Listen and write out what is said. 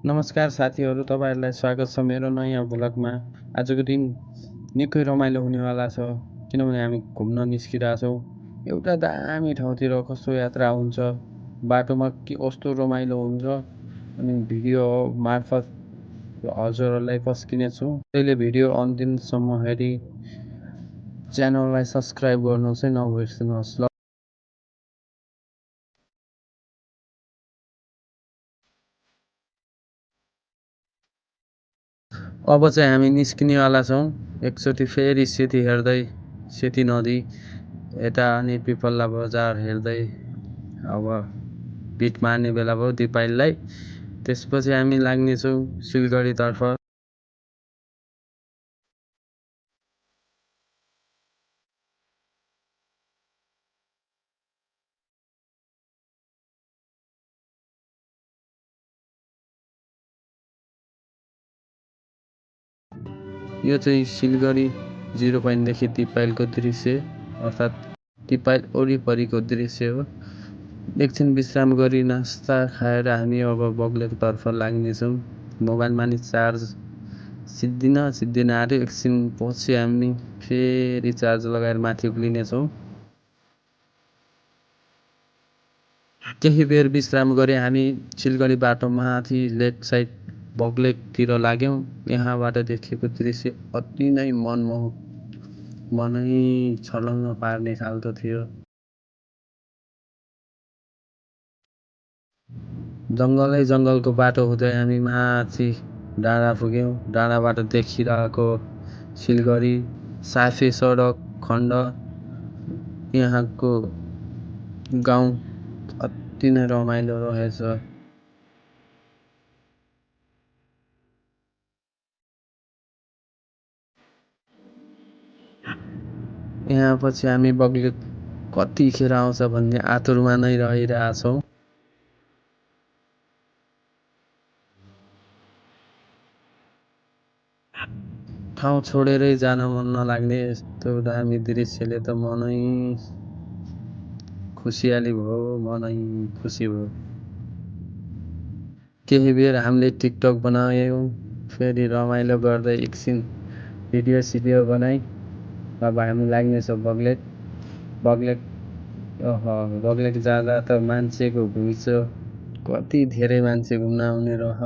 नमस्कार साथीहरू, तपाईँहरूलाई स्वागत छ मेरो नयाँ भ्लगमा। आजको दिन निकै रमाइलो हुनेवाला छ, किनभने हामी घुम्न निस्किरहेछौँ। एउटा दामी ठाउँतिर कस्तो यात्रा हुन्छ, बाटोमा के कस्तो रमाइलो हुन्छ, अनि भिडियो मार्फत हजुरहरूलाई पस्किनेछु। त्यसले भिडियो अन्तिमसम्म हेरी च्यानललाई सब्सक्राइब गर्नु चाहिँ नबिर्सिनुहोस् ल। अब चाहिँ हामी निस्किनेवाला छौँ। एकचोटि फेरि सेती हेर्दै, सेती नदी यता अनि पिपल्ला बजार हेर्दै अब बिट मार्ने बेला भयो दिपाइललाई। त्यसपछि हामी लाग्नेछौँ सिलगढीतर्फ। यो चाहिँ सिलगढी 0 पोइन्टदेखि दिपाइलको दृश्य, अर्थात् दिपाइल वरिपरिको दृश्य हो। एकछिन विश्राम गरी नास्ता खाएर हामी अब बग्लेतर्फ लाग्नेछौँ। मोबाइलमा नि चार्ज सिद्धिन आँट्यो। एकछिन पछि हामी फेरि चार्ज लगाएर माथि उक्लिनेछौँ। केही बेर विश्राम गरी हामी सिलगढी बाटो माथि लेफ्ट साइड बग्लेकतिर लाग्यौँ। यहाँबाट देखेको दृश्य अति नै मनमोहक, मनै छलङ्ग पार्ने खालको थियो। जङ्गलको बाटो हुँदै हामी माथि डाँडा पुग्यौँ। डाँडाबाट देखिरहेको सिलगढी साफे सडक खण्ड, यहाँको गाउँ अति नै रमाइलो रहेछ। यहाँ पछि हामी बग्लेत कतिखेर आउँछ भन्ने आतुरमा नै रहिरहेछौँ। ठाउँ छोडेरै जान मन नलाग्ने यस्तो दामी दृश्यले त मनै खुसियाली भयो, मनै खुसी भयो। केही बेर हामीले टिकटक बनायौँ, फेरि रमाइलो गर्दै एकछिन भिडियो बनाइ अब हामी लाग्नेछौँ बग्लेत। बग्लेत जाँदा त मान्छेको घुइँचो, कति धेरै मान्छे घुम्न आउने रह।